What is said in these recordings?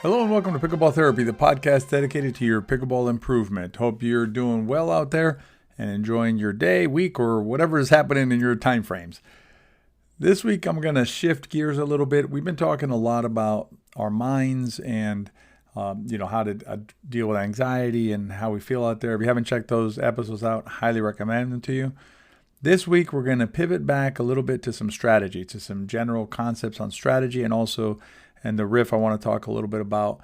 Hello and welcome to Pickleball Therapy, the podcast dedicated to your pickleball improvement. Hope you're doing well out there and enjoying your day, week, or whatever is happening in your time frames. This week I'm going to shift gears a little bit. We've been talking a lot about our minds and how to deal with anxiety and how we feel out there. If you haven't checked those episodes out, highly recommend them to you. This week we're going to pivot back a little bit to some strategy, to some general concepts on strategy, and also in the riff I want to talk a little bit about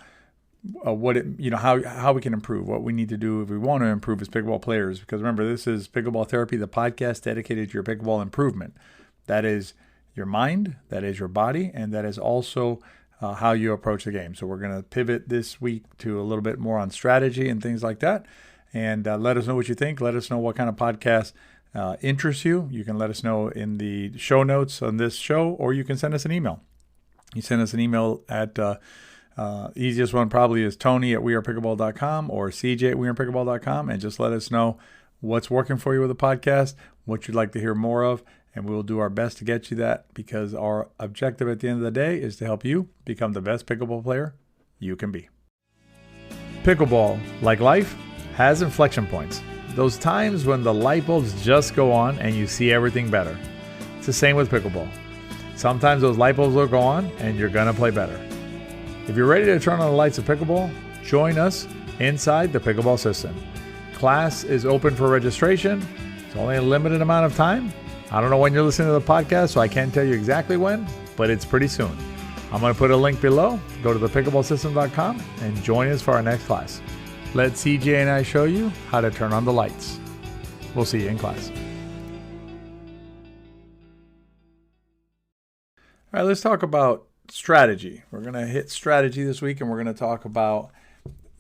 how we can improve, what we need to do if we want to improve as pickleball players. Because remember, this is Pickleball Therapy, the podcast dedicated to your pickleball improvement. That is your mind, that is your body, and that is also how you approach the game. So we're going to pivot this week to a little bit more on strategy and things like that. And let us know what you think. Let us know what kind of podcast interests you. You can let us know in the show notes on this show, or you can send us an email. You send us an email at easiest one probably is Tony@wearepickleball.com or CJ@wearepickleball.com, and just let us know what's working for you with the podcast, what you'd like to hear more of, and we will do our best to get you that, because our objective at the end of the day is to help you become the best pickleball player you can be. Pickleball, like life, has inflection points. Those times when the light bulbs just go on and you see everything better. It's the same with pickleball. Sometimes those light bulbs will go on and you're going to play better. If you're ready to turn on the lights of pickleball, join us inside the Pickleball system. Class is open for registration. It's only a limited amount of time. I don't know when you're listening to the podcast, so I can't tell you exactly when, but it's pretty soon. I'm going to put a link below. Go to thepickleballsystem.com and join us for our next class. Let CJ and I show you how to turn on the lights. We'll see you in class. All right, let's talk about strategy. We're going to hit strategy this week, and we're going to talk about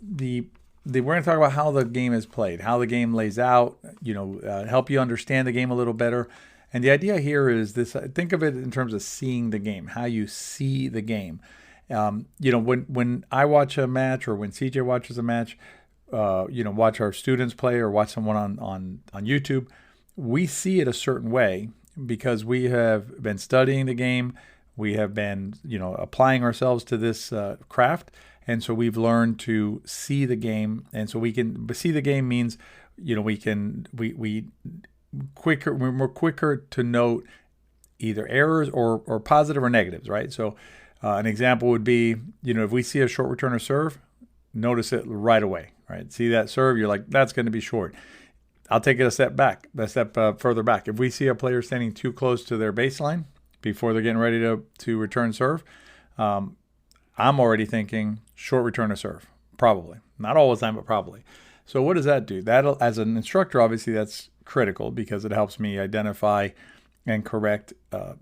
how the game is played, how the game lays out, help you understand the game a little better. And the idea here is this: think of it in terms of seeing the game, how you see the game. When I watch a match, or when CJ watches a match, watch our students play or watch someone on YouTube, we see it a certain way because we have been studying the game. We have been, applying ourselves to this craft, and so we've learned to see the game. And so see the game means, we're quicker to note either errors or positive or negatives, right? So an example would be, if we see a short returner serve, notice it right away, right? See that serve, you're like, that's going to be short. I'll take it a step further back. If we see a player standing too close to their baseline before they're getting ready to return serve, I'm already thinking short return to serve, probably. Not all the time, but probably. So what does that do? That, as an instructor, obviously that's critical because it helps me identify and correct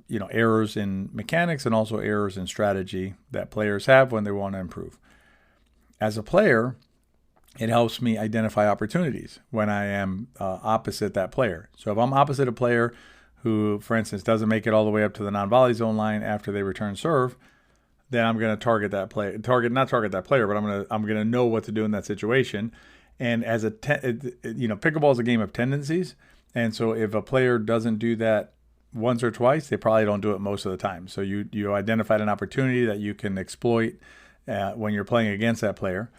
errors in mechanics and also errors in strategy that players have when they want to improve. As a player, it helps me identify opportunities when I am opposite that player. So if I'm opposite a player who, for instance, doesn't make it all the way up to the non-volley zone line after they return serve, then I'm going to target that player. Not target that player, but I'm going to know what to do in that situation. And as pickleball is a game of tendencies, and so if a player doesn't do that once or twice, they probably don't do it most of the time. So you identified an opportunity that you can exploit when you're playing against that player.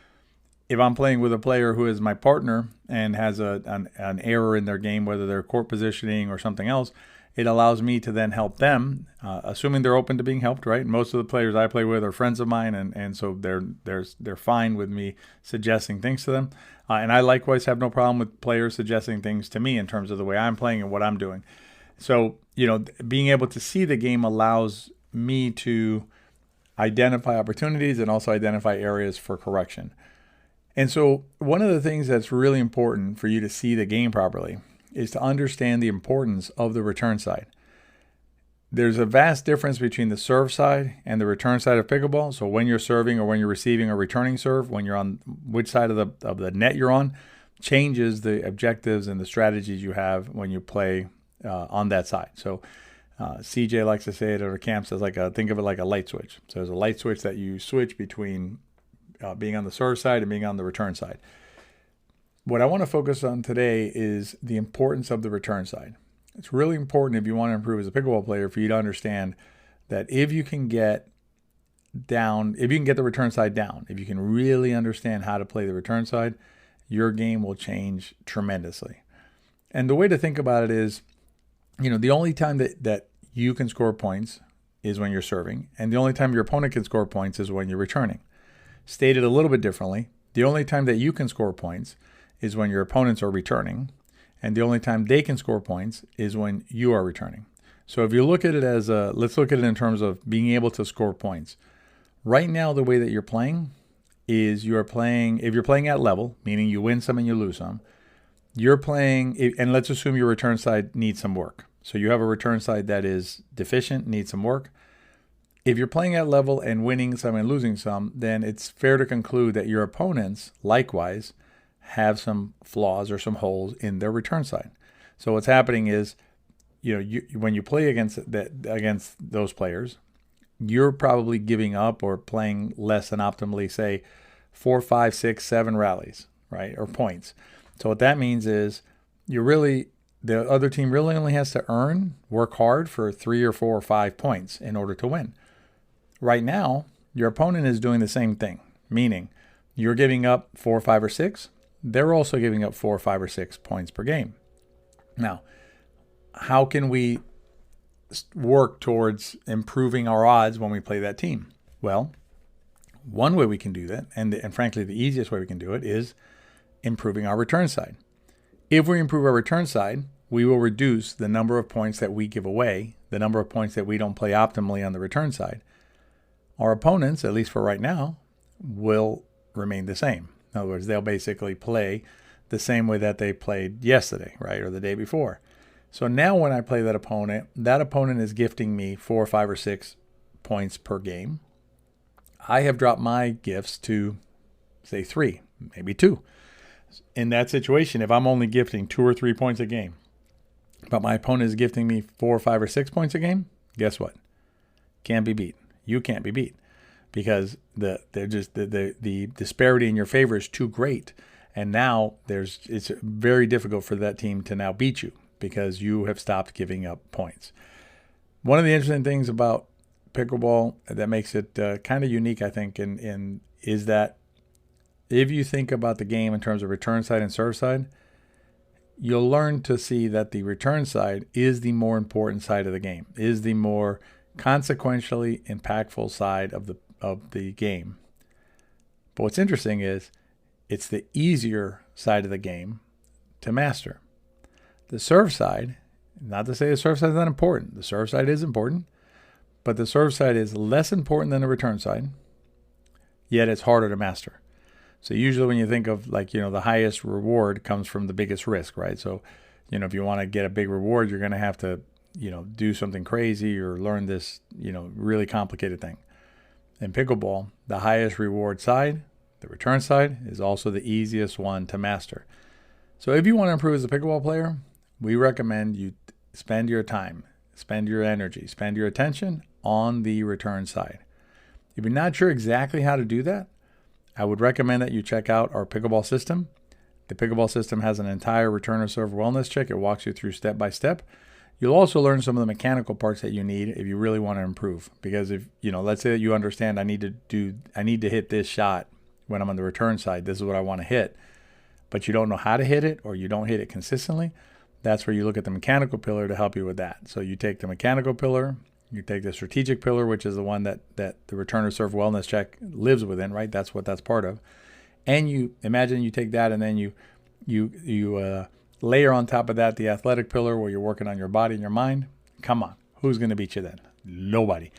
If I'm playing with a player who is my partner and has an error in their game, whether they're court positioning or something else, it allows me to then help them, assuming they're open to being helped, right? Most of the players I play with are friends of mine, and so they're fine with me suggesting things to them. And I likewise have no problem with players suggesting things to me in terms of the way I'm playing and what I'm doing. So, being able to see the game allows me to identify opportunities and also identify areas for correction. And so one of the things that's really important for you to see the game properly is to understand the importance of the return side. There's a vast difference between the serve side and the return side of pickleball. So when you're serving or when you're receiving or returning serve, when you're on which side of the net you're on, changes the objectives and the strategies you have when you play on that side. So CJ likes to say it at our camps as think of it like a light switch. So there's a light switch that you switch between being on the serve side and being on the return side. What I want to focus on today is the importance of the return side. It's really important if you want to improve as a pickleball player for you to understand that if you can get down, if you can get the return side down, if you can really understand how to play the return side, your game will change tremendously. And the way to think about it is, the only time that you can score points is when you're serving, and the only time your opponent can score points is when you're returning. Stated a little bit differently, the only time that you can score points is when your opponents are returning, and the only time they can score points is when you are returning. So if you look at it as let's look at it in terms of being able to score points. Right now, the way that you're playing is if you're playing at level, meaning you win some and you lose some, you're playing, and let's assume your return side needs some work. So you have a return side that is deficient, needs some work. If you're playing at level and winning some and losing some, then it's fair to conclude that your opponents, likewise, have some flaws or some holes in their return side. So what's happening is, when you play against those players, you're probably giving up or playing less than optimally, say, 4, 5, 6, 7 rallies, right, or points. So what that means is the other team really only has to work hard for 3 or 4 or 5 points in order to win. Right now, your opponent is doing the same thing, meaning you're giving up 4, 5, or 6. They're also giving up 4, 5, or 6 points per game. Now, how can we work towards improving our odds when we play that team? Well, one way we can do that, and frankly the easiest way we can do it, is improving our return side. If we improve our return side, we will reduce the number of points that we give away, the number of points that we don't play optimally on the return side. Our opponents, at least for right now, will remain the same. In other words, they'll basically play the same way that they played yesterday, right, or the day before. So now when I play that opponent is gifting me 4, 5, or 6 points per game. I have dropped my gifts to, say, 3, maybe 2. In that situation, if I'm only gifting 2 or 3 points a game, but my opponent is gifting me 4, 5, or 6 points a game, guess what? Can't be beat. You can't be beat because the disparity in your favor is too great. And now it's very difficult for that team to now beat you because you have stopped giving up points. One of the interesting things about pickleball that makes it kind of unique, I think, is that if you think about the game in terms of return side and serve side, you'll learn to see that the return side is the more important side of the game, is the more consequentially impactful side of the game. But what's interesting is it's the easier side of the game to master. The serve side, not to say the serve side is not important. The serve side is important, but the serve side is less important than the return side, yet it's harder to master. So usually when you think of the highest reward comes from the biggest risk, right? So, if you want to get a big reward, you're going to have to, do something crazy or learn this, really complicated thing. In pickleball, the highest reward side, the return side, is also the easiest one to master. So if you want to improve as a pickleball player, we recommend you spend your time, spend your energy, spend your attention on the return side. If you're not sure exactly how to do that, I would recommend that you check out our pickleball system. The pickleball system has an entire returner serve wellness check. It walks you through step by step. You'll also learn some of the mechanical parts that you need if you really want to improve. Because if, let's say that you understand I need to hit this shot when I'm on the return side. This is what I want to hit. But you don't know how to hit it or you don't hit it consistently. That's where you look at the mechanical pillar to help you with that. So you take the mechanical pillar, you take the strategic pillar, which is the one that the returner serve wellness check lives within, right? That's what that's part of. And you imagine you take that and then you layer on top of that the athletic pillar where you're working on your body and your mind. Come on, who's going to beat you then? Nobody.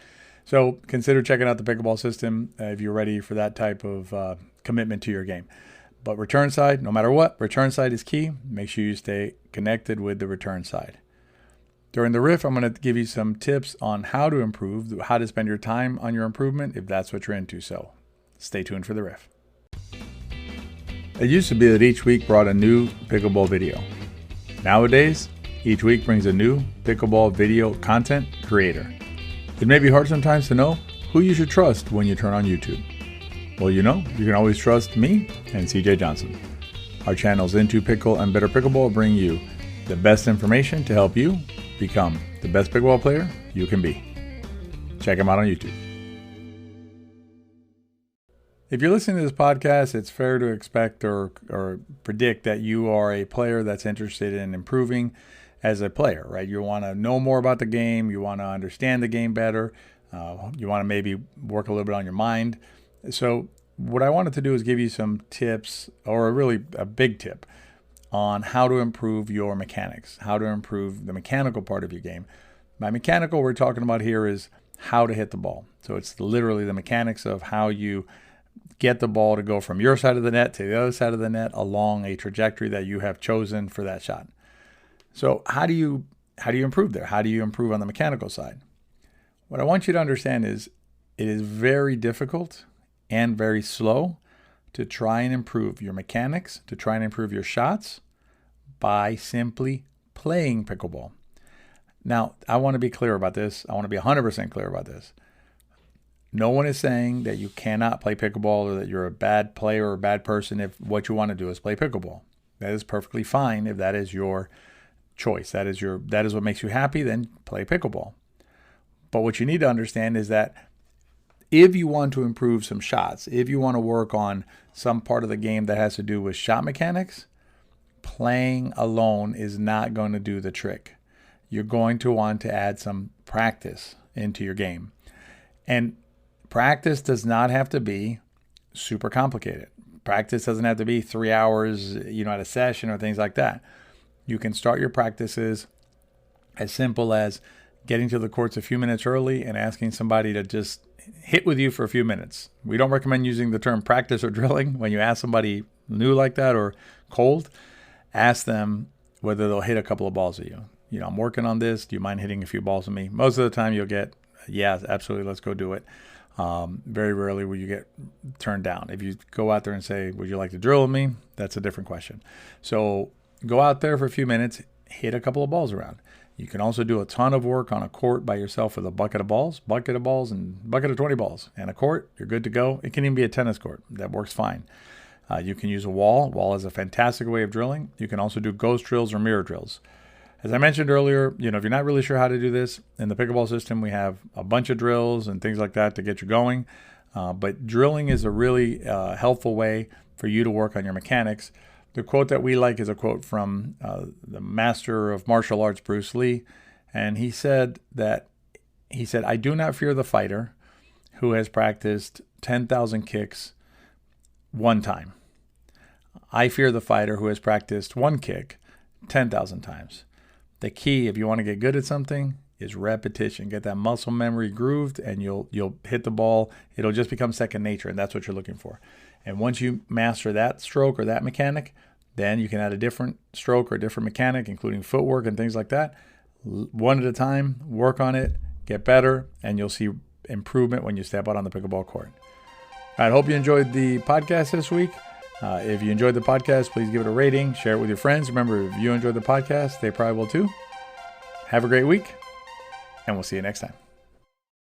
So consider checking out the pickleball system if you're ready for that type of commitment to your game. But return side, no matter what, return side is key. Make sure you stay connected with the return side. During the riff, I'm going to give you some tips on how to improve, how to spend your time on your improvement if that's what you're into. So stay tuned for the riff. It used to be that each week brought a new pickleball video. Nowadays, each week brings a new pickleball video content creator. It may be hard sometimes to know who you should trust when you turn on YouTube. Well, you can always trust me and CJ Johnson. Our channels Into Pickle and Better Pickleball bring you the best information to help you become the best pickleball player you can be. Check them out on YouTube. if you're listening to this podcast, it's fair to expect or predict that you are a player that's interested in improving as a player, right? You want to know more about the game. You want to understand the game better. You want to maybe work a little bit on your mind. So what I wanted to do is give you some tips, or really a big tip, on how to improve your mechanics, how to improve the mechanical part of your game. By mechanical, we're talking about here is how to hit the ball. So it's literally the mechanics of how you get the ball to go from your side of the net to the other side of the net along a trajectory that you have chosen for that shot. So how do you improve there? How do you improve on the mechanical side? What I want you to understand is it is very difficult and very slow to try and improve your mechanics, to try and improve your shots by simply playing pickleball. Now, I want to be clear about this. I want to be 100% clear about this. No one is saying that you cannot play pickleball or that you're a bad player or a bad person if what you want to do is play pickleball. That is perfectly fine if that is your choice. That is what makes you happy, then play pickleball. But what you need to understand is that if you want to improve some shots, if you want to work on some part of the game that has to do with shot mechanics, playing alone is not going to do the trick. You're going to want to add some practice into your game. And practice does not have to be super complicated. Practice doesn't have to be 3 hours, at a session or things like that. You can start your practices as simple as getting to the courts a few minutes early and asking somebody to just hit with you for a few minutes. We don't recommend using the term practice or drilling. When you ask somebody new like that or cold, ask them whether they'll hit a couple of balls at you. I'm working on this. Do you mind hitting a few balls with me? Most of the time you'll get, yeah, absolutely, let's go do it. Very rarely will you get turned down. If you go out there and say, would you like to drill with me? That's a different question. So go out there for a few minutes, hit a couple of balls around. You can also do a ton of work on a court by yourself with a bucket of balls, and bucket of 20 balls. And a court, you're good to go. It can even be a tennis court. That works fine. You can use a wall. Wall is a fantastic way of drilling. You can also do ghost drills or mirror drills. As I mentioned earlier, if you're not really sure how to do this, in the pickleball system, we have a bunch of drills and things like that to get you going. But drilling is a really helpful way for you to work on your mechanics. The quote that we like is a quote from the master of martial arts, Bruce Lee. And he said, I do not fear the fighter who has practiced 10,000 kicks one time. I fear the fighter who has practiced one kick 10,000 times. The key, if you want to get good at something, is repetition. Get that muscle memory grooved, and you'll hit the ball. It'll just become second nature, and that's what you're looking for. And once you master that stroke or that mechanic, then you can add a different stroke or a different mechanic, including footwork and things like that. One at a time, work on it, get better, and you'll see improvement when you step out on the pickleball court. I hope you enjoyed the podcast this week. If you enjoyed the podcast, please give it a rating, share it with your friends. Remember, if you enjoyed the podcast, they probably will too. Have a great week, and we'll see you next time.